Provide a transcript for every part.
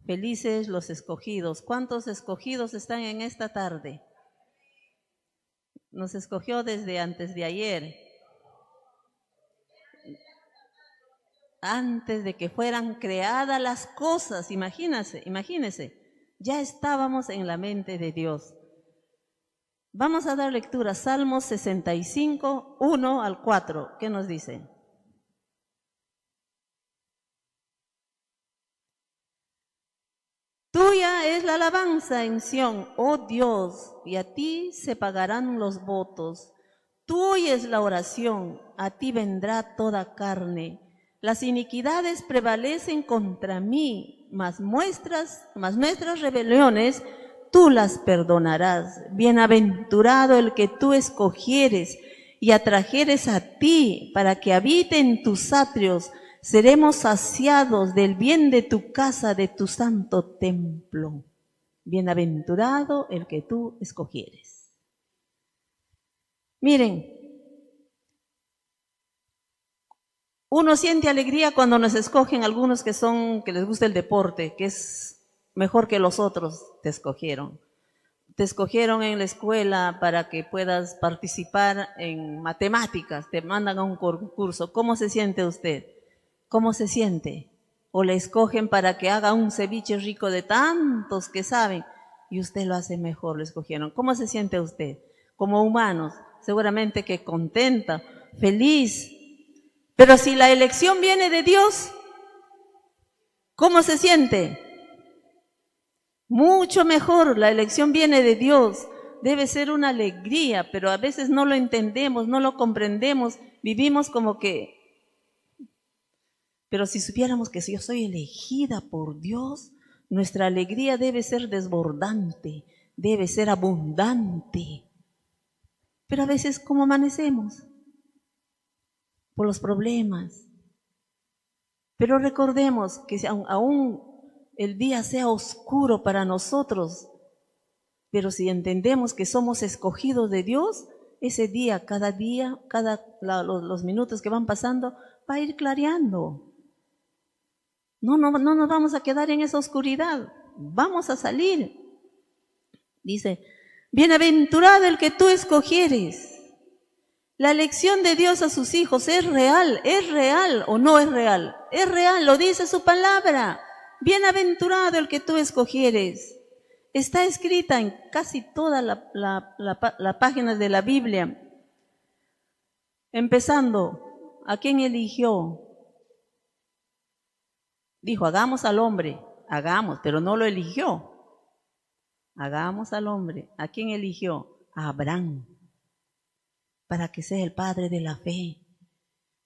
Felices los escogidos. ¿Cuántos escogidos están en esta tarde? Nos escogió desde antes de ayer. Antes de que fueran creadas las cosas, imagínense, ya estábamos en la mente de Dios. Vamos a dar lectura, Salmos 65, 1 al 4. ¿Qué nos dice? Tuya es la alabanza en Sión, oh Dios, y a ti se pagarán los votos. Tuya es la oración, a ti vendrá toda carne. Las iniquidades prevalecen contra mí, mas nuestras rebeliones tú las perdonarás. Bienaventurado el que tú escogieres y atrajeres a ti para que habite en tus atrios. Seremos saciados del bien de tu casa, de tu santo templo. Bienaventurado el que tú escogieres. Miren, uno siente alegría cuando nos escogen algunos que les gusta el deporte, que es mejor que los otros, te escogieron. Te escogieron en la escuela para que puedas participar en matemáticas, te mandan a un concurso. ¿Cómo se siente usted? ¿Cómo se siente? O le escogen para que haga un ceviche rico de tantos que saben y usted lo hace mejor, lo escogieron. ¿Cómo se siente usted? Como humanos, seguramente que contenta, feliz. Pero si la elección viene de Dios, ¿cómo se siente? Mucho mejor, la elección viene de Dios. Debe ser una alegría, pero a veces no lo entendemos, no lo comprendemos, vivimos como que... Pero si supiéramos que si yo soy elegida por Dios, nuestra alegría debe ser desbordante, debe ser abundante. Pero a veces, ¿cómo amanecemos? Por los problemas. Pero recordemos que aún el día sea oscuro para nosotros, pero si entendemos que somos escogidos de Dios, ese día, los minutos que van pasando, va a ir clareando. No nos vamos a quedar en esa oscuridad, vamos a salir. Dice, bienaventurado el que tú escogieres. La elección de Dios a sus hijos ¿es real o no es real? Es real, lo dice su palabra. Bienaventurado el que tú escogieres. Está escrita en casi toda la página de la Biblia. Empezando, ¿a quién eligió? Dijo, hagamos al hombre, pero no lo eligió. Hagamos al hombre. ¿A quién eligió? A Abraham, para que sea el padre de la fe.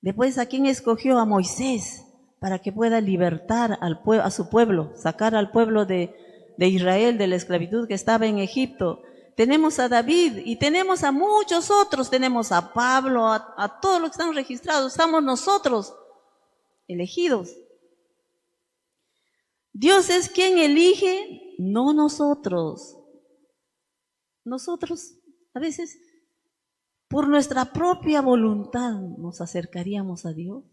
Después, ¿a quién escogió? A Moisés, para que pueda libertar a su pueblo, sacar al pueblo de Israel de la esclavitud que estaba en Egipto. Tenemos a David y tenemos a muchos otros, tenemos a Pablo, a todos los que están registrados, estamos nosotros elegidos. Dios es quien elige, no nosotros. Nosotros a veces por nuestra propia voluntad nos acercaríamos a Dios.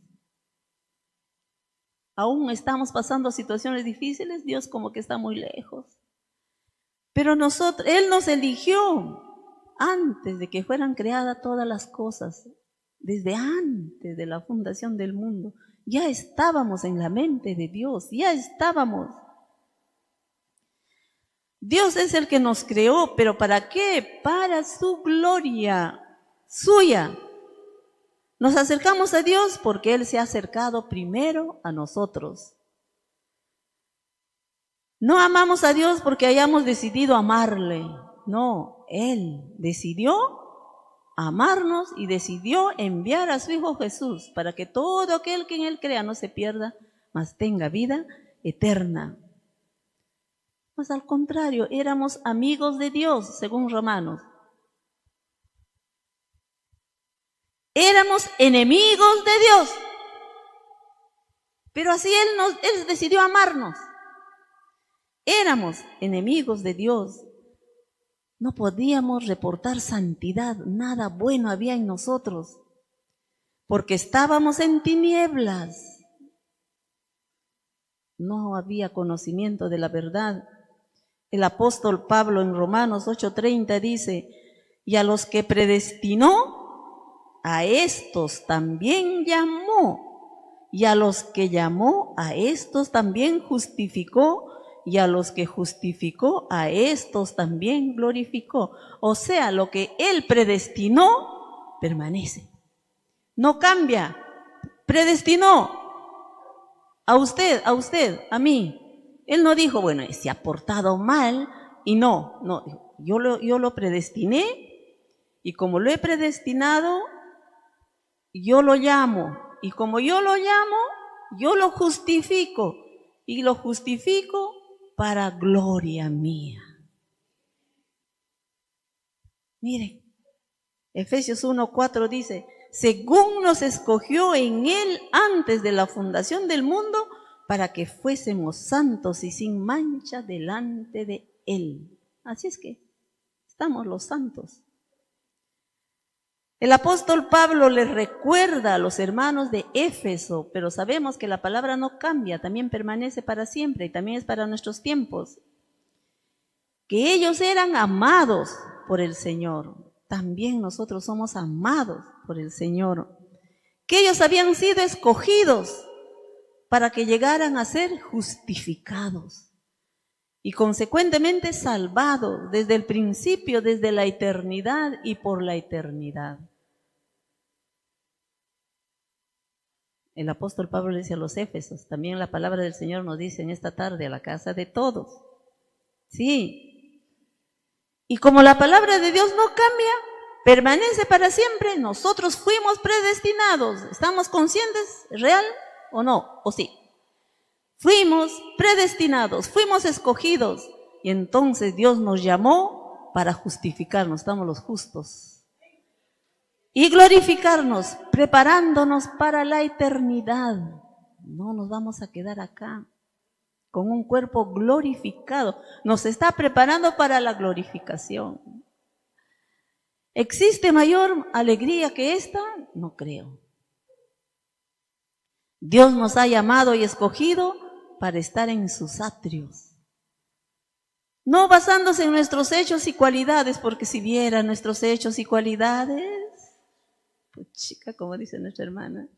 Aún estamos pasando situaciones difíciles, Dios como que está muy lejos. Pero Él nos eligió antes de que fueran creadas todas las cosas, desde antes de la fundación del mundo. Ya estábamos en la mente de Dios, ya estábamos. Dios es el que nos creó, pero ¿para qué? Para su gloria suya. Nos acercamos a Dios porque Él se ha acercado primero a nosotros. No amamos a Dios porque hayamos decidido amarle. No, Él decidió amarnos y decidió enviar a su Hijo Jesús para que todo aquel que en Él crea no se pierda, mas tenga vida eterna. Pues al contrario, éramos amigos de Dios, según Romanos. Éramos enemigos de Dios. Pero así Él decidió amarnos. Éramos enemigos de Dios. No podíamos reportar santidad, nada bueno había en nosotros, porque estábamos en tinieblas. no había conocimiento de la verdad. El apóstol Pablo en Romanos 8:30 dice, y a los que predestinó, a estos también llamó, y a los que llamó, a estos también justificó, y a los que justificó, a estos también glorificó. O sea, lo que Él predestinó, permanece. No cambia. Predestinó a usted, a mí. Él no dijo, bueno, se ha portado mal y no, yo lo predestiné y como lo he predestinado, yo lo llamo. Y como yo lo llamo, yo lo justifico. Y lo justifico para gloria mía. Miren, Efesios 1:4 dice, según nos escogió en Él antes de la fundación del mundo, para que fuésemos santos y sin mancha delante de Él. Así es que estamos los santos. El apóstol Pablo les recuerda a los hermanos de Éfeso, pero sabemos que la palabra no cambia, también permanece para siempre y también es para nuestros tiempos, que ellos eran amados por el Señor. También nosotros somos amados por el Señor. Que ellos habían sido escogidos para que llegaran a ser justificados y consecuentemente salvados desde el principio, desde la eternidad y por la eternidad. El apóstol Pablo le dice a los Éfesos, también la palabra del Señor nos dice en esta tarde, a la casa de todos. Sí. Y como la palabra de Dios no cambia, permanece para siempre, nosotros fuimos predestinados. ¿Estamos conscientes? ¿Real o no? ¿O sí? Fuimos predestinados, fuimos escogidos. Y entonces Dios nos llamó para justificarnos, estamos los justos. Y glorificarnos, preparándonos para la eternidad. No nos vamos a quedar acá con un cuerpo glorificado. Nos está preparando para la glorificación. ¿Existe mayor alegría que esta? No creo. Dios nos ha llamado y escogido para estar en sus atrios. No basándose en nuestros hechos y cualidades, porque si viera nuestros hechos y cualidades, pues chica, como dice nuestra hermana,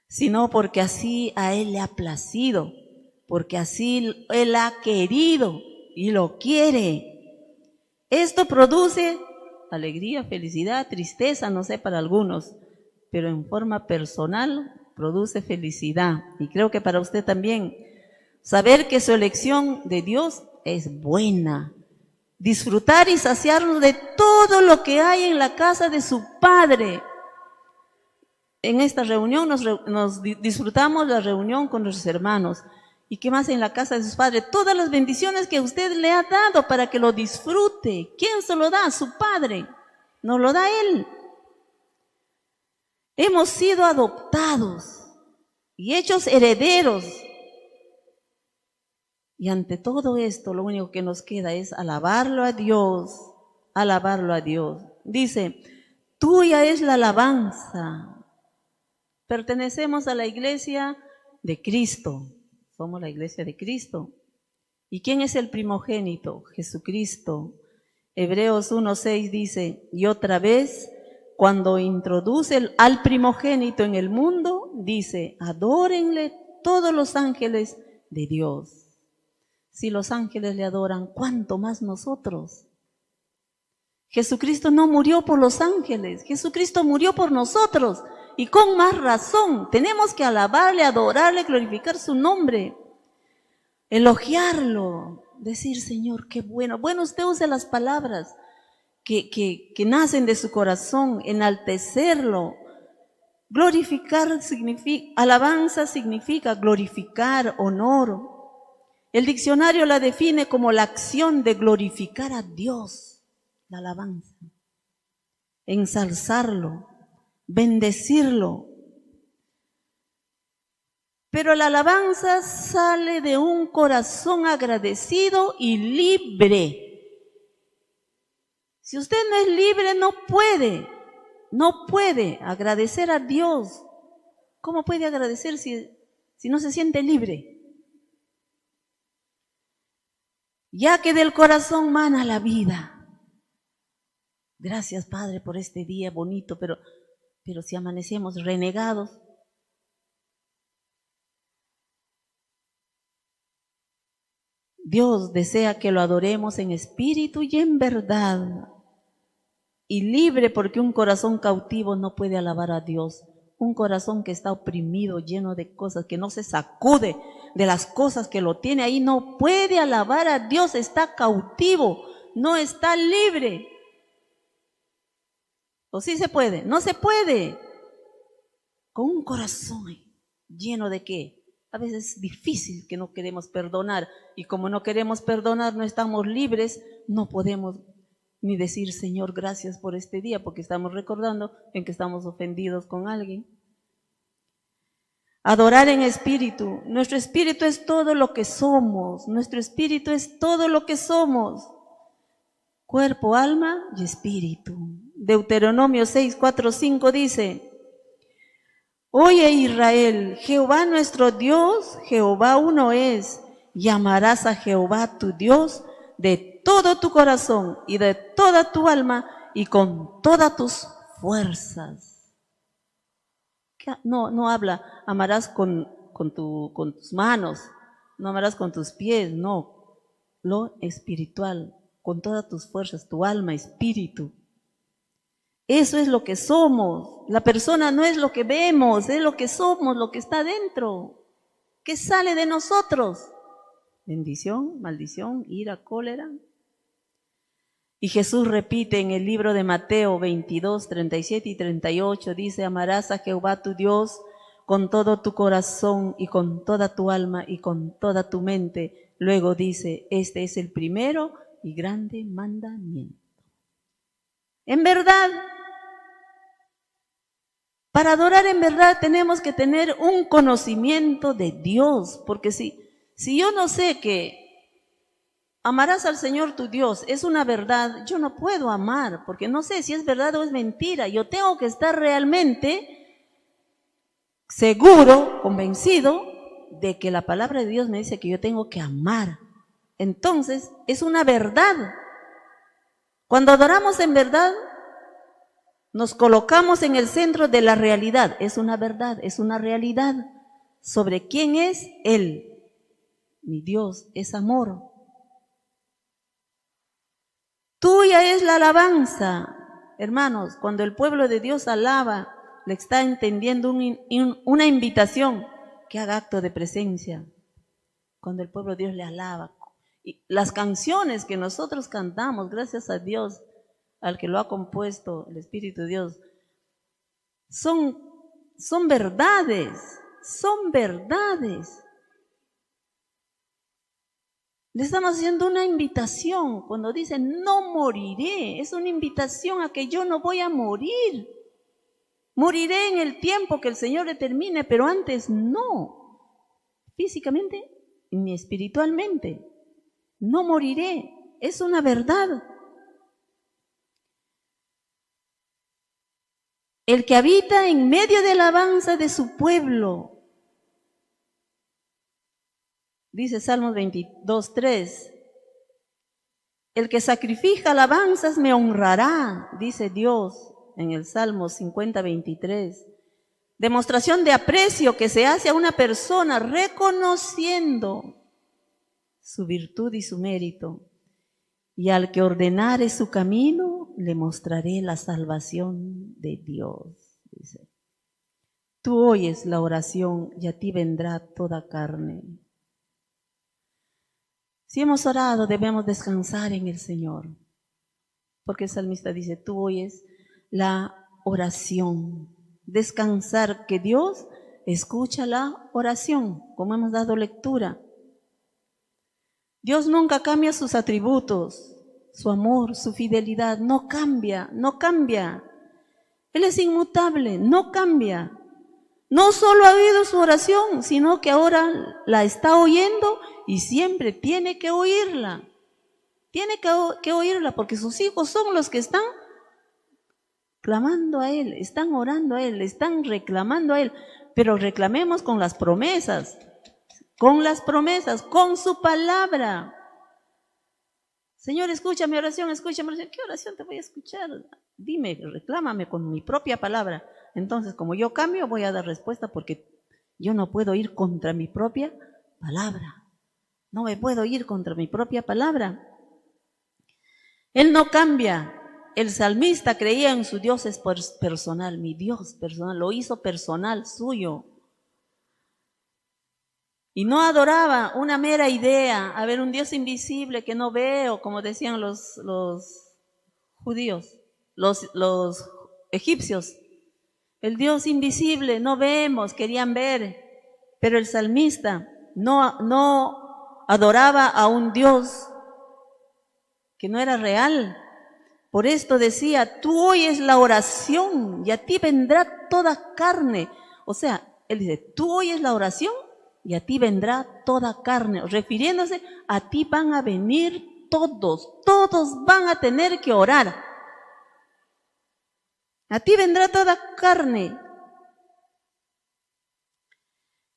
sino porque así a Él le ha placido, porque así Él ha querido y lo quiere. Esto produce alegría, felicidad, tristeza, no sé para algunos, pero en forma personal produce felicidad. Y creo que para usted también, saber que su elección de Dios es buena. Disfrutar y saciarnos de todo lo que hay en la casa de su Padre. En esta reunión nos disfrutamos la reunión con nuestros hermanos. ¿Y qué más en la casa de sus padres? Todas las bendiciones que usted le ha dado para que lo disfrute. ¿Quién se lo da? Su Padre. Nos lo da Él. Hemos sido adoptados y hechos herederos. Y ante todo esto, lo único que nos queda es alabarlo a Dios. Alabarlo a Dios. Dice, tuya es la alabanza. Pertenecemos a la iglesia de Cristo. Somos la iglesia de Cristo. ¿Y quién es el primogénito? Jesucristo. Hebreos 1:6 dice, y otra vez, cuando introduce al primogénito en el mundo, dice, adórenle todos los ángeles de Dios. Si los ángeles le adoran, ¿cuánto más nosotros? Jesucristo no murió por los ángeles, Jesucristo murió por nosotros. Y con más razón, tenemos que alabarle, adorarle, glorificar su nombre, elogiarlo, decir, Señor, qué bueno. Bueno, usted usa las palabras que nacen de su corazón, enaltecerlo. Glorificar significa, alabanza significa glorificar, honor. El diccionario la define como la acción de glorificar a Dios, la alabanza, ensalzarlo, bendecirlo. Pero la alabanza sale de un corazón agradecido y libre. Si usted no es libre, no puede agradecer a Dios. ¿Cómo puede agradecer si no se siente libre? ya que del corazón mana la vida. Gracias, Padre, por este día bonito, pero si amanecemos renegados, Dios desea que lo adoremos en espíritu y en verdad, y libre, porque un corazón cautivo no puede alabar a Dios. Un corazón que está oprimido, lleno de cosas, que no se sacude de las cosas que lo tiene ahí, no puede alabar a Dios, está cautivo, no está libre. ¿O sí se puede? No se puede. Con un corazón lleno de ¿qué? A veces es difícil, que no queremos perdonar, y como no queremos perdonar, no estamos libres, no podemos ni decir Señor gracias por este día, porque estamos recordando en que estamos ofendidos con alguien. Adorar en espíritu. Nuestro espíritu es todo lo que somos. Nuestro espíritu es todo lo que somos. Cuerpo, alma y espíritu. Deuteronomio 6, 4, 5 dice: Oye Israel, Jehová nuestro Dios, Jehová uno es, y amarás a Jehová tu Dios de todo tu corazón y de toda tu alma y con todas tus fuerzas. No habla, amarás con tus manos, no amarás con tus pies, no, lo espiritual, con todas tus fuerzas, tu alma, espíritu. Eso es lo que somos. La persona no es lo que vemos, es lo que somos, lo que está dentro. ¿Qué sale de nosotros? Bendición, maldición, ira, cólera. Y Jesús repite en el libro de Mateo 22, 37 y 38, dice: amarás a Jehová tu Dios con todo tu corazón y con toda tu alma y con toda tu mente. Luego dice: este es el primero y grande mandamiento. En verdad, para adorar en verdad tenemos que tener un conocimiento de Dios, porque si yo no sé que amarás al Señor tu Dios es una verdad, yo no puedo amar, porque no sé si es verdad o es mentira. Yo tengo que estar realmente seguro, convencido de que la palabra de Dios me dice que yo tengo que amar. Entonces, es una verdad. Cuando adoramos en verdad, nos colocamos en el centro de la realidad. Es una verdad, es una realidad sobre quién es Él. Mi Dios es amor. Tuya es la alabanza. Hermanos, cuando el pueblo de Dios alaba, le está entendiendo una invitación que haga acto de presencia. Cuando el pueblo de Dios le alaba. Y las canciones que nosotros cantamos, gracias a Dios, al que lo ha compuesto, el Espíritu de Dios, son verdades, son verdades. Le estamos haciendo una invitación. Cuando dice no moriré, es una invitación a que yo no voy a morir. Moriré en el tiempo que el Señor determine, pero antes no. Físicamente ni espiritualmente. No moriré. Es una verdad. El que habita en medio de la alabanza de su pueblo. Dice Salmos 22:3. El que sacrifica alabanzas me honrará, dice Dios en el Salmo 50:23. Demostración de aprecio que se hace a una persona reconociendo su virtud y su mérito. Y al que ordenare su camino, le mostraré la salvación de Dios. Dice. Tú oyes la oración y a ti vendrá toda carne. Si hemos orado, debemos descansar en el Señor. Porque el salmista dice, tú oyes la oración. Descansar, que Dios escucha la oración, como hemos dado lectura. Dios nunca cambia sus atributos, su amor, su fidelidad, no cambia, no cambia. Él es inmutable, no cambia. No solo ha oído su oración, sino que ahora la está oyendo y siempre tiene que oírla. Tiene que oírla porque sus hijos son los que están clamando a Él, están orando a Él, están reclamando a Él. Pero reclamemos con las promesas, con su palabra. Señor, escucha mi oración, escucha mi oración. ¿Qué oración te voy a escuchar? Dime, reclámame con mi propia palabra. Entonces, como yo cambio, voy a dar respuesta porque yo no puedo ir contra mi propia palabra. No me puedo ir contra mi propia palabra. Él no cambia. El salmista creía en su Dios es personal, mi Dios personal, lo hizo personal, suyo. Y no adoraba una mera idea, a ver, un Dios invisible que no veo, como decían los judíos, los egipcios. El Dios invisible, no vemos, querían ver. Pero el salmista no adoraba a un Dios que no era real. Por esto decía, tú oyes la oración y a ti vendrá toda carne. O sea, él dice, tú oyes la oración y a ti vendrá toda carne. Refiriéndose, a ti van a venir todos van a tener que orar. A ti vendrá toda carne.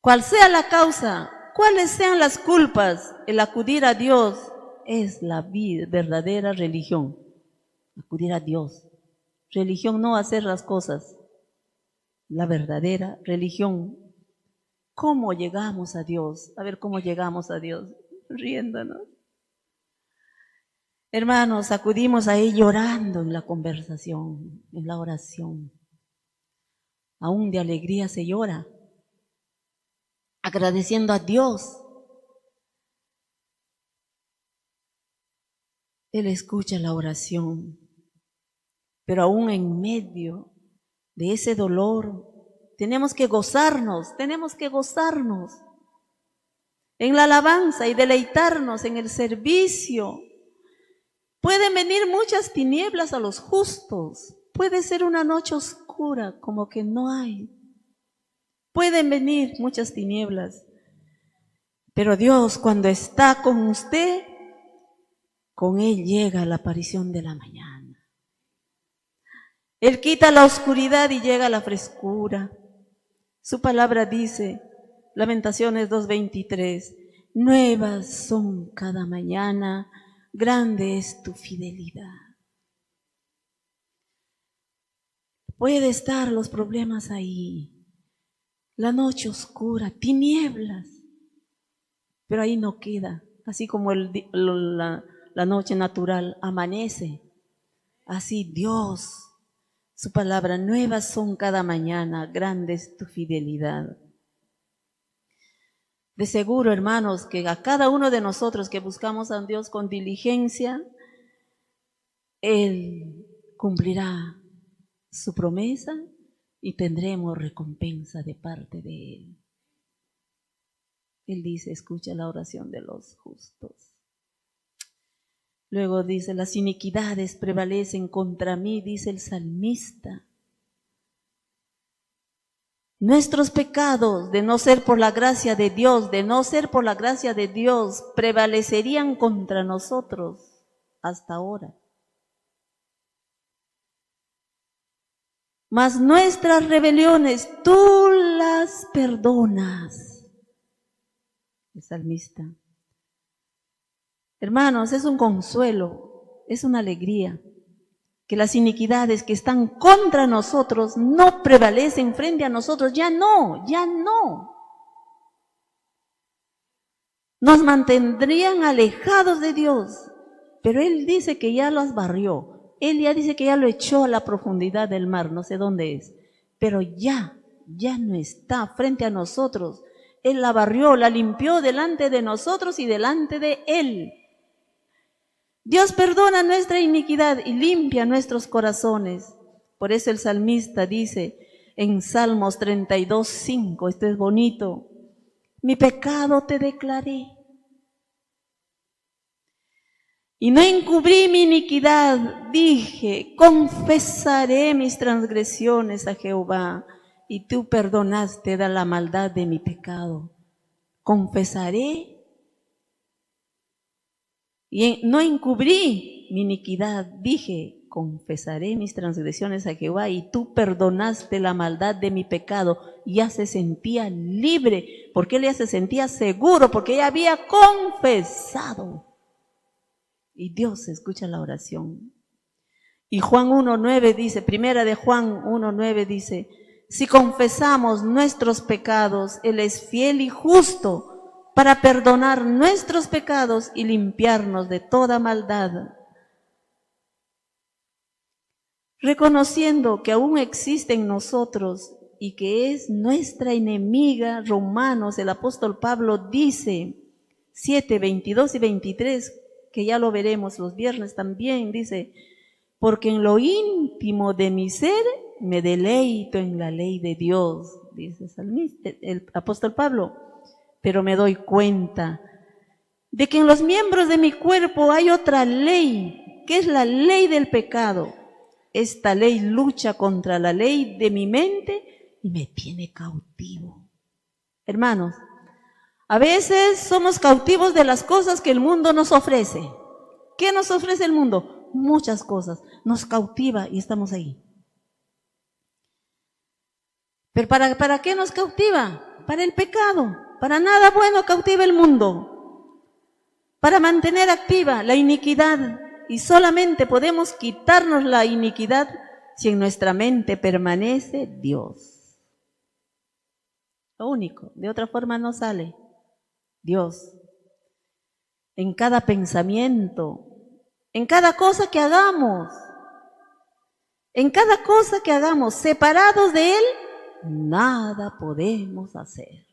Cual sea la causa, cuáles sean las culpas, el acudir a Dios es la verdadera religión. Acudir a Dios. Religión no hacer las cosas. La verdadera religión. ¿Cómo llegamos a Dios? A ver cómo llegamos a Dios. Riéndonos. Hermanos, acudimos a Él llorando en la conversación, en la oración. Aún de alegría se llora. Agradeciendo a Dios. Él escucha la oración. Pero aún en medio de ese dolor, tenemos que gozarnos en la alabanza y deleitarnos en el servicio. Pueden venir muchas tinieblas a los justos, puede ser una noche oscura como que no hay. Pueden venir muchas tinieblas, pero Dios cuando está con usted, con Él llega la aparición de la mañana. Él quita la oscuridad y llega la frescura. Su palabra dice, Lamentaciones 2:23, nuevas son cada mañana, grande es tu fidelidad. Puede estar los problemas ahí, la noche oscura, tinieblas, pero ahí no queda, así como la noche natural amanece, así Dios. Su palabra, nuevas son cada mañana, grande es tu fidelidad. De seguro, hermanos, que a cada uno de nosotros que buscamos a Dios con diligencia, Él cumplirá su promesa y tendremos recompensa de parte de Él. Él dice, escucha la oración de los justos. Luego dice, las iniquidades prevalecen contra mí, dice el salmista. Nuestros pecados, de no ser por la gracia de Dios, prevalecerían contra nosotros hasta ahora. Mas nuestras rebeliones tú las perdonas. El salmista. Hermanos, es un consuelo, es una alegría que las iniquidades que están contra nosotros no prevalecen frente a nosotros, ya no. Nos mantendrían alejados de Dios, pero Él dice que ya los barrió, Él ya dice que ya lo echó a la profundidad del mar, no sé dónde es, pero ya no está frente a nosotros. Él la barrió, la limpió delante de nosotros y delante de Él. Dios perdona nuestra iniquidad y limpia nuestros corazones. Por eso el salmista dice en Salmos 32:5, esto es bonito, mi pecado te declaré. Y no encubrí mi iniquidad, dije, confesaré mis transgresiones a Jehová, y tú perdonaste de la maldad de mi pecado. Confesaré. Y no encubrí mi iniquidad, dije, confesaré mis transgresiones a Jehová y tú perdonaste la maldad de mi pecado. Ya se sentía libre, porque él ya se sentía seguro, porque ella había confesado. y Dios escucha la oración. Y Juan 1:9 dice, primera de Juan 1:9 dice, si confesamos nuestros pecados, Él es fiel y justo para perdonar nuestros pecados y limpiarnos de toda maldad. Reconociendo que aún existe en nosotros y que es nuestra enemiga, Romanos, el apóstol Pablo dice, 7:22 y 23, que ya lo veremos los viernes también, dice, porque en lo íntimo de mi ser me deleito en la ley de Dios, dice el apóstol Pablo, pero me doy cuenta de que en los miembros de mi cuerpo hay otra ley, que es la ley del pecado. Esta ley lucha contra la ley de mi mente y me tiene cautivo. Hermanos, a veces somos cautivos de las cosas que el mundo nos ofrece. ¿Qué nos ofrece el mundo? Muchas cosas. Nos cautiva y estamos ahí. ¿Pero para qué nos cautiva? Para el pecado. Para nada bueno cautiva el mundo. Para mantener activa la iniquidad. Y solamente podemos quitarnos la iniquidad si en nuestra mente permanece Dios. Lo único, de otra forma no sale. Dios. En cada pensamiento, en cada cosa que hagamos, separados de Él, nada podemos hacer.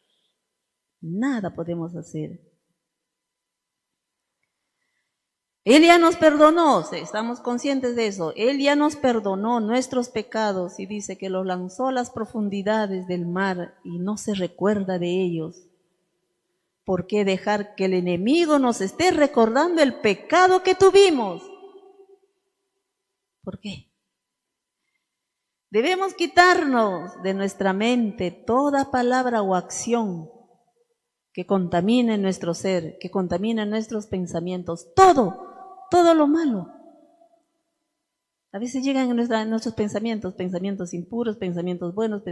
Nada podemos hacer. Él ya nos perdonó, estamos conscientes de eso. Él ya nos perdonó nuestros pecados y dice que los lanzó a las profundidades del mar y no se recuerda de ellos. ¿Por qué dejar que el enemigo nos esté recordando el pecado que tuvimos? ¿Por qué? Debemos quitarnos de nuestra mente toda palabra o acción que contamine nuestro ser, que contamine nuestros pensamientos, todo lo malo. A veces llegan a nuestros pensamientos impuros, pensamientos buenos,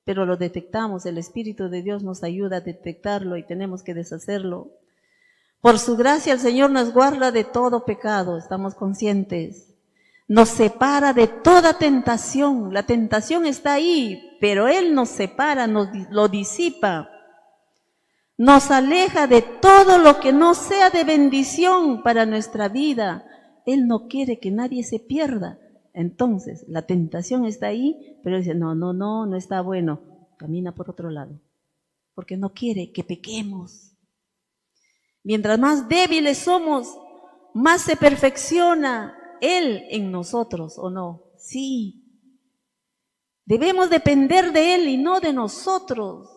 pero lo detectamos, el Espíritu de Dios nos ayuda a detectarlo y tenemos que deshacerlo. Por su gracia el Señor nos guarda de todo pecado, estamos conscientes. Nos separa de toda tentación, la tentación está ahí, pero Él nos separa, lo disipa. Nos aleja de todo lo que no sea de bendición para nuestra vida. Él no quiere que nadie se pierda. Entonces, la tentación está ahí, pero Él dice, no está bueno. Camina por otro lado. Porque no quiere que pequemos. Mientras más débiles somos, más se perfecciona Él en nosotros, ¿o no? Sí. Debemos depender de Él y no de nosotros.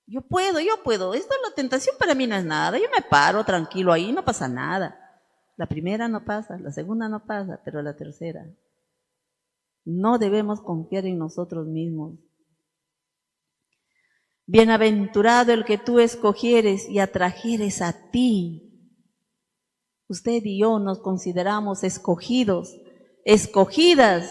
Yo puedo. Esto la tentación para mí no es nada. Yo me paro tranquilo ahí, no pasa nada. La primera no pasa, la segunda no pasa, pero la tercera. No debemos confiar en nosotros mismos. Bienaventurado el que tú escogieres y atrajeres a ti. Usted y yo nos consideramos escogidos, escogidas.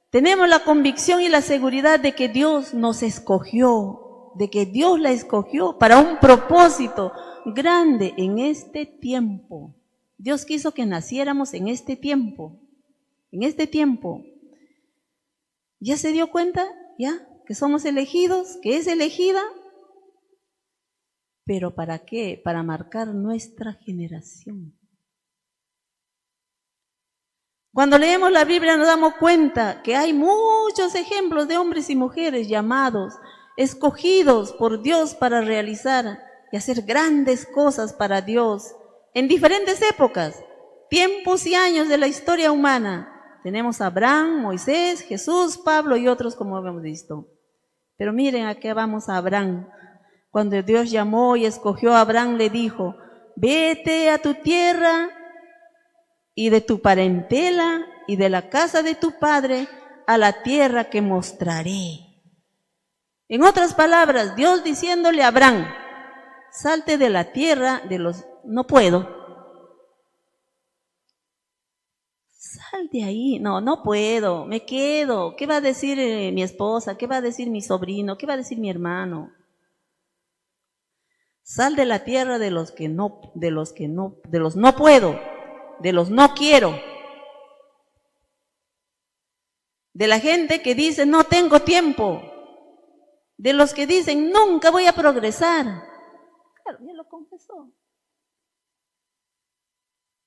Tenemos la convicción y la seguridad de que Dios nos escogió, de que Dios la escogió para un propósito grande en este tiempo. Dios quiso que naciéramos en este tiempo. En este tiempo. ¿Ya se dio cuenta? ¿Ya? Que somos elegidos, que es elegida. ¿Pero para qué? Para marcar nuestra generación. Cuando leemos la Biblia nos damos cuenta que hay muchos ejemplos de hombres y mujeres llamados, escogidos por Dios para realizar y hacer grandes cosas para Dios en diferentes épocas, tiempos y años de la historia humana. Tenemos a Abraham, Moisés, Jesús, Pablo y otros como hemos visto. Pero miren, aquí vamos a Abraham. Cuando Dios llamó y escogió a Abraham, le dijo, vete a tu tierra y de tu parentela y de la casa de tu padre a la tierra que mostraré. En otras palabras, Dios diciéndole a Abraham, salte de la tierra de los... No puedo. Sal de ahí. No puedo. Me quedo. ¿Qué va a decir mi esposa? ¿Qué va a decir mi sobrino? ¿Qué va a decir mi hermano? Sal de la tierra de los no puedo, de los no quiero, de la gente que dice no tengo tiempo, de los que dicen nunca voy a progresar. Claro, ya lo confesó.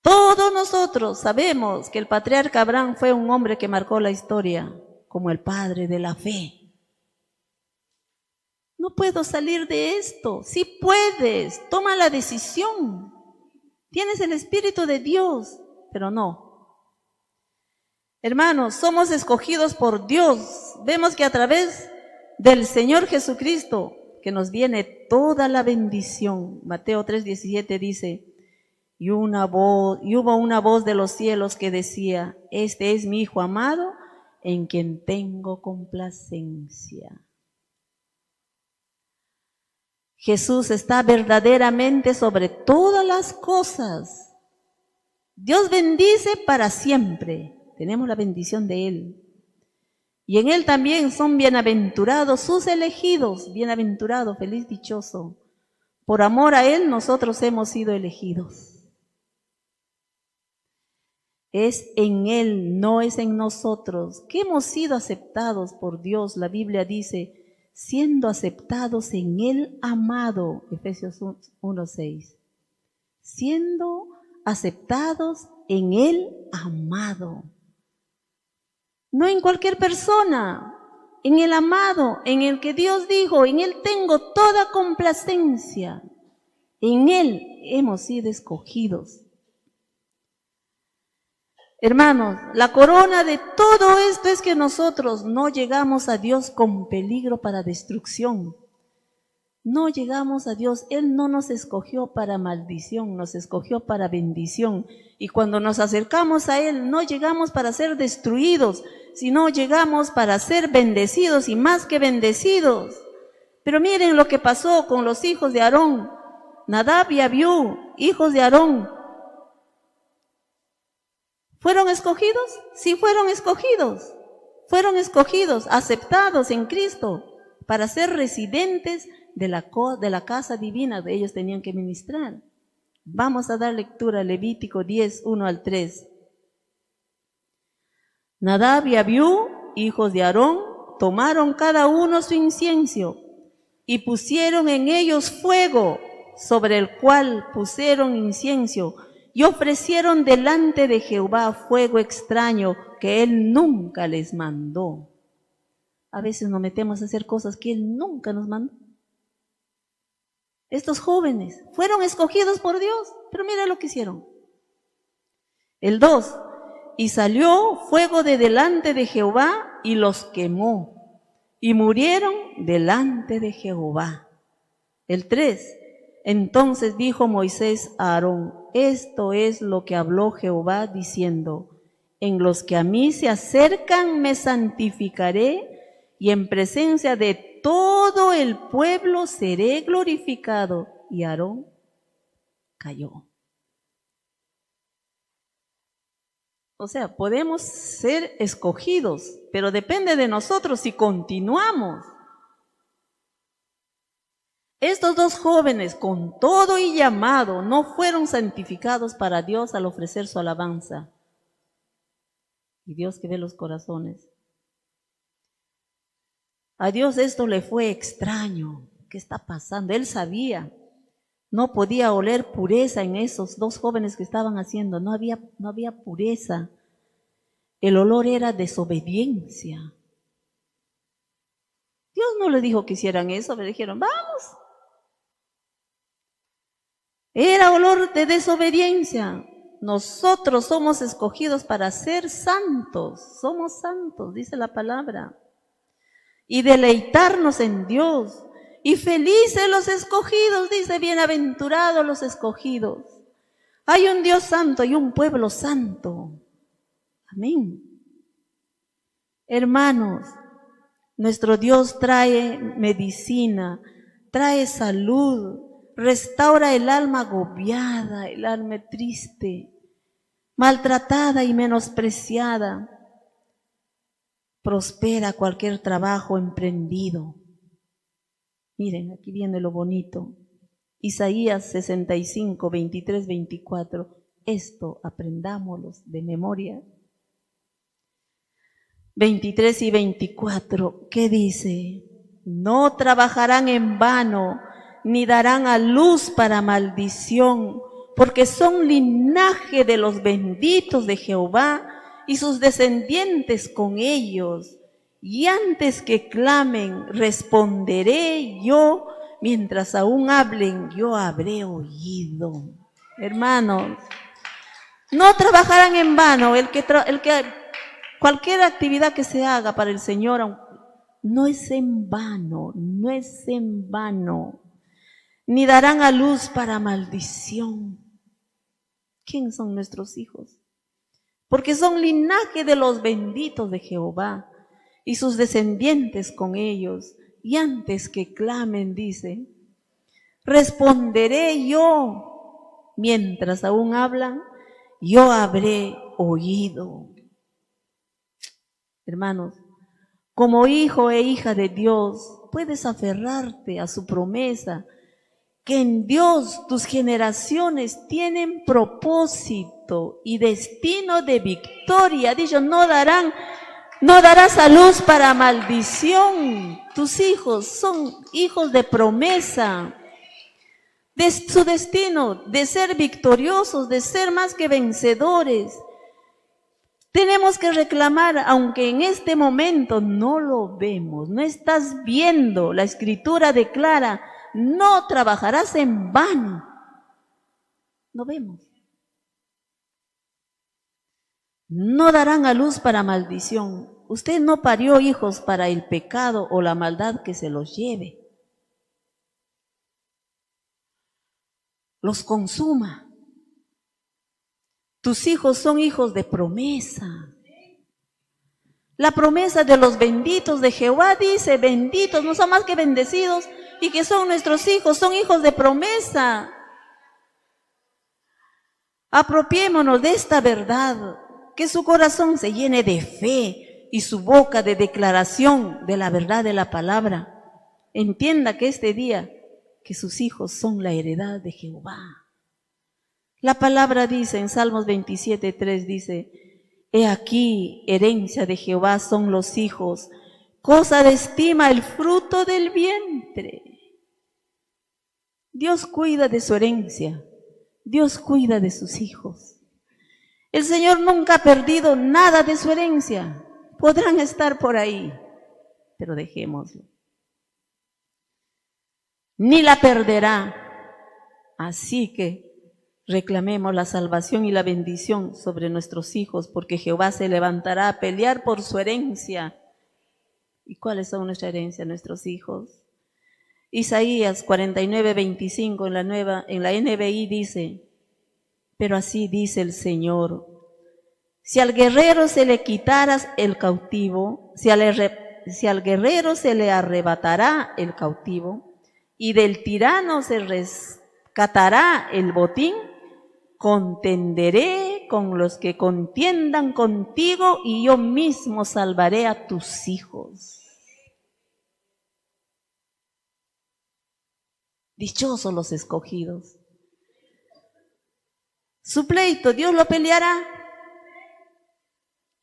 Todos nosotros sabemos que el patriarca Abraham fue un hombre que marcó la historia como el padre de la fe. No puedo salir de esto. Sí puedes, toma la decisión. Tienes el Espíritu de Dios, pero no. Hermanos, somos escogidos por Dios. Vemos que a través del Señor Jesucristo, que nos viene toda la bendición. Mateo 3:17 dice, y hubo una voz de los cielos que decía, este es mi Hijo amado, en quien tengo complacencia. Jesús está verdaderamente sobre todas las cosas. Dios bendice para siempre. Tenemos la bendición de Él. Y en Él también son bienaventurados sus elegidos. Bienaventurado, feliz, dichoso. Por amor a Él nosotros hemos sido elegidos. Es en Él, no es en nosotros, que hemos sido aceptados por Dios. La Biblia dice, siendo aceptados en el amado, Efesios 1:6, siendo aceptados en el amado. No en cualquier persona, en el amado, en el que Dios dijo, en Él tengo toda complacencia. En Él hemos sido escogidos. Hermanos, la corona de todo esto es que nosotros no llegamos a Dios con peligro para destrucción. No llegamos a Dios, Él no nos escogió para maldición, nos escogió para bendición. Y cuando nos acercamos a Él, no llegamos para ser destruidos, sino llegamos para ser bendecidos y más que bendecidos. Pero miren lo que pasó con los hijos de Aarón, Nadab y Abiú, hijos de Aarón. ¿Fueron escogidos? Sí, fueron escogidos. Fueron escogidos, aceptados en Cristo para ser residentes de la casa divina que ellos tenían que ministrar. Vamos a dar lectura a Levítico 10, 1-3. Nadab y Abiú, hijos de Aarón, tomaron cada uno su incienso y pusieron en ellos fuego, sobre el cual pusieron incienso, y ofrecieron delante de Jehová fuego extraño que Él nunca les mandó. A veces nos metemos a hacer cosas que Él nunca nos mandó. Estos jóvenes fueron escogidos por Dios, pero mira lo que hicieron. El 2, y salió fuego de delante de Jehová y los quemó, y murieron delante de Jehová. El 3, entonces dijo Moisés a Aarón, esto es lo que habló Jehová diciendo, en los que a mí se acercan me santificaré y en presencia de todo el pueblo seré glorificado. Y Aarón cayó. O sea, podemos ser escogidos, pero depende de nosotros si continuamos. Estos dos jóvenes, con todo y llamado, no fueron santificados para Dios al ofrecer su alabanza. Y Dios que ve los corazones. A Dios esto le fue extraño. ¿Qué está pasando? Él sabía. No podía oler pureza en esos dos jóvenes que estaban haciendo. No había pureza. El olor era desobediencia. Dios no les dijo que hicieran eso, le dijeron, vamos. Era olor de desobediencia. Nosotros somos escogidos para ser santos. Somos santos, dice la palabra. Y deleitarnos en Dios. Y felices los escogidos, dice, bienaventurados los escogidos. Hay un Dios santo y un pueblo santo. Amén. Hermanos, nuestro Dios trae medicina, trae salud, restaura el alma agobiada, el alma triste, maltratada y menospreciada. Prospera cualquier trabajo emprendido. Miren, aquí viene lo bonito. Isaías 65, 23, 24. Esto aprendámoslo de memoria. 23 y 24, ¿qué dice? No trabajarán en vano, ni darán a luz para maldición, porque son linaje de los benditos de Jehová y sus descendientes con ellos. Y antes que clamen, responderé yo, mientras aún hablen, yo habré oído. Hermanos, no trabajarán en vano. Cualquier actividad que se haga para el Señor no es en vano, no es en vano. Ni darán a luz para maldición. ¿Quién son nuestros hijos? Porque son linaje de los benditos de Jehová y sus descendientes con ellos. Y antes que clamen, dice, responderé yo. Mientras aún hablan, yo habré oído. Hermanos, como hijo e hija de Dios, puedes aferrarte a su promesa, que en Dios tus generaciones tienen propósito y destino de victoria. Dicho, no darás a luz para maldición. Tus hijos son hijos de promesa, de su destino, de ser victoriosos, de ser más que vencedores. Tenemos que reclamar, aunque en este momento no lo vemos, no estás viendo, la Escritura declara, no trabajarás en vano. No vemos. No darán a luz para maldición. Usted no parió hijos para el pecado o la maldad que se los lleve. Los consuma. Tus hijos son hijos de promesa. La promesa de los benditos de Jehová dice, benditos, no son más que bendecidos, y que son nuestros hijos, son hijos de promesa. Apropiémonos de esta verdad, que su corazón se llene de fe y su boca de declaración de la verdad de la palabra. Entienda que este día, que sus hijos son la heredad de Jehová. La palabra dice en Salmos 27:3, dice, he aquí, herencia de Jehová son los hijos, cosa de estima el fruto del vientre. Dios cuida de su herencia, Dios cuida de sus hijos. El Señor nunca ha perdido nada de su herencia. Podrán estar por ahí, pero dejémoslo. Ni la perderá. Así que reclamemos la salvación y la bendición sobre nuestros hijos, porque Jehová se levantará a pelear por su herencia. ¿Y cuáles son nuestra herencia? Nuestros hijos. Isaías 49:25 en la NBI dice, pero así dice el Señor, si al guerrero se le quitara el cautivo, si al guerrero se le arrebatará el cautivo, y del tirano se rescatará el botín, contenderé con los que contiendan contigo y yo mismo salvaré a tus hijos. Dichosos los escogidos. Su pleito, Dios lo peleará.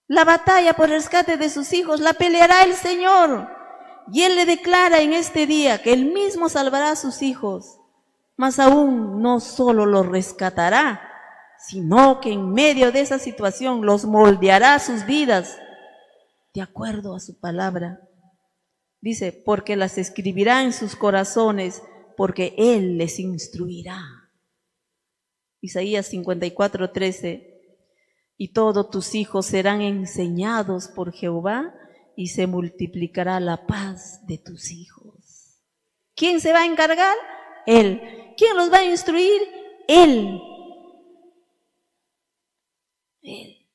La batalla por el rescate de sus hijos la peleará el Señor. Y Él le declara en este día que Él mismo salvará a sus hijos. Mas aún no solo los rescatará, sino que en medio de esa situación los moldeará sus vidas de acuerdo a su palabra. Dice, porque las escribirá en sus corazones, porque Él les instruirá. Isaías 54:13, y todos tus hijos serán enseñados por Jehová y se multiplicará la paz de tus hijos. ¿Quién se va a encargar? Él. ¿Quién los va a instruir? Él. Él.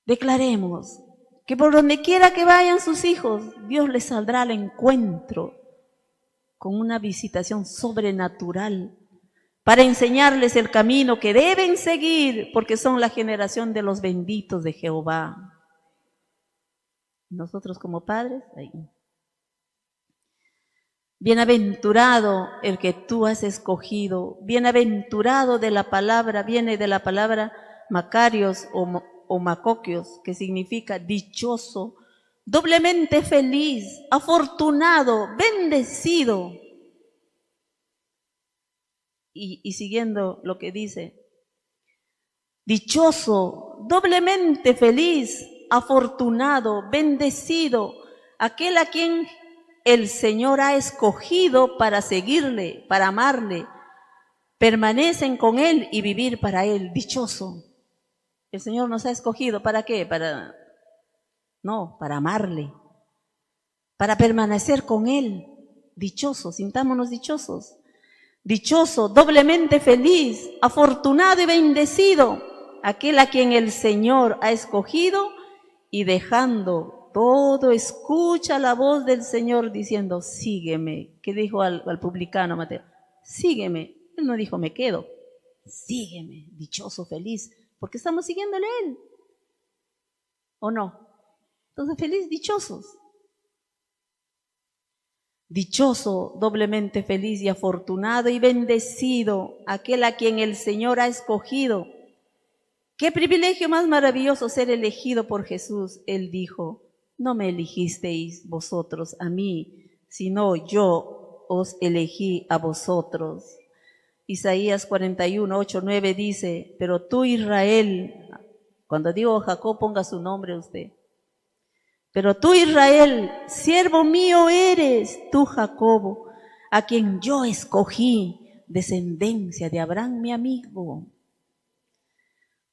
Declaremos que por donde quiera que vayan sus hijos, Dios les saldrá al encuentro con una visitación sobrenatural para enseñarles el camino que deben seguir, porque son la generación de los benditos de Jehová. Nosotros como padres, ahí. Bienaventurado el que tú has escogido, bienaventurado de la palabra, viene de la palabra Macarios o Macoquios, que significa dichoso, doblemente feliz, afortunado, bendecido. Y siguiendo lo que dice, dichoso, doblemente feliz, afortunado, bendecido, aquel a quien el Señor ha escogido para seguirle, para amarle, permanecen con Él y vivir para Él, dichoso. El Señor nos ha escogido, ¿para qué? Para amarle, para permanecer con Él, dichosos, sintámonos dichosos. Dichoso, doblemente feliz, afortunado y bendecido, aquel a quien el Señor ha escogido y dejando todo, escucha la voz del Señor diciendo, sígueme. ¿Qué dijo al publicano Mateo? Sígueme. Él no dijo, me quedo. Sígueme, dichoso, feliz, porque estamos siguiéndole a Él. ¿O no? Entonces, feliz, dichosos. Dichoso, doblemente feliz y afortunado y bendecido, aquel a quien el Señor ha escogido. Qué privilegio más maravilloso ser elegido por Jesús. Él dijo, no me elegisteis vosotros a mí, sino yo os elegí a vosotros. Isaías 41, 8, 9 dice, pero tú Israel, cuando digo Jacob, ponga su nombre usted. Pero tú Israel, siervo mío eres, tú Jacobo, a quien yo escogí, descendencia de Abraham mi amigo.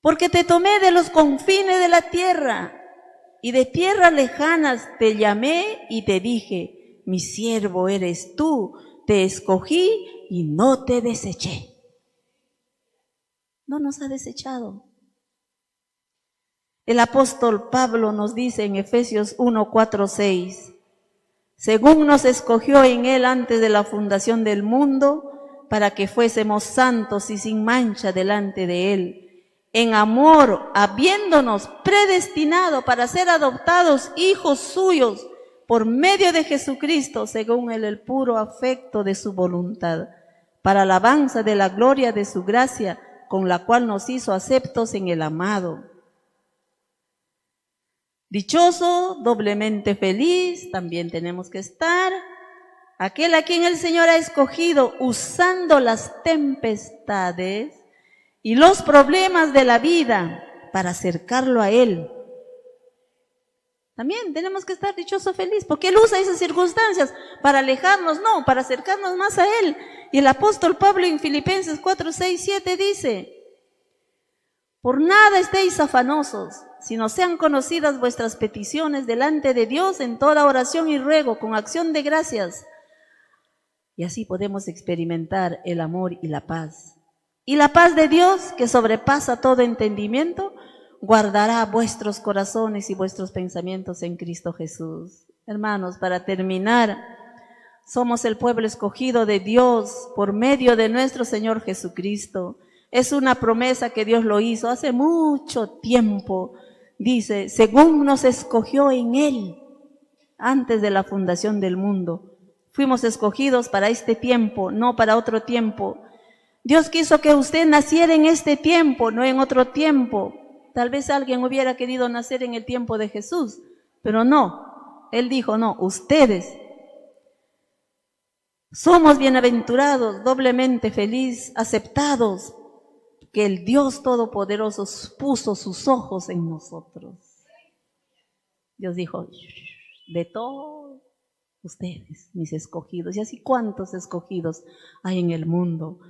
Porque te tomé de los confines de la tierra, y de tierras lejanas te llamé y te dije, mi siervo eres tú, te escogí y no te deseché. No nos ha desechado. El apóstol Pablo nos dice en Efesios 1, 4, 6, según nos escogió en él antes de la fundación del mundo, para que fuésemos santos y sin mancha delante de él, en amor, habiéndonos predestinado para ser adoptados hijos suyos por medio de Jesucristo, según el puro afecto de su voluntad, para alabanza de la gloria de su gracia, con la cual nos hizo aceptos en el amado. Dichoso, doblemente feliz, también tenemos que estar, aquel a quien el Señor ha escogido usando las tempestades y los problemas de la vida para acercarlo a Él. También tenemos que estar dichoso, feliz, porque Él usa esas circunstancias para alejarnos, no, para acercarnos más a Él. Y el apóstol Pablo en Filipenses 4, 6, 7 dice, por nada estéis afanosos, sino sean conocidas vuestras peticiones delante de Dios en toda oración y ruego, con acción de gracias. Y así podemos experimentar el amor y la paz. Y la paz de Dios, que sobrepasa todo entendimiento, guardará vuestros corazones y vuestros pensamientos en Cristo Jesús. Hermanos, para terminar, somos el pueblo escogido de Dios por medio de nuestro Señor Jesucristo. Es una promesa que Dios lo hizo hace mucho tiempo. Dice, según nos escogió en Él, antes de la fundación del mundo. Fuimos escogidos para este tiempo, no para otro tiempo. Dios quiso que usted naciera en este tiempo, no en otro tiempo. Tal vez alguien hubiera querido nacer en el tiempo de Jesús, pero no. Él dijo, no, ustedes somos bienaventurados, doblemente feliz, aceptados, que el Dios Todopoderoso puso sus ojos en nosotros. Dios dijo, de todos ustedes, mis escogidos, y así cuántos escogidos hay en el mundo.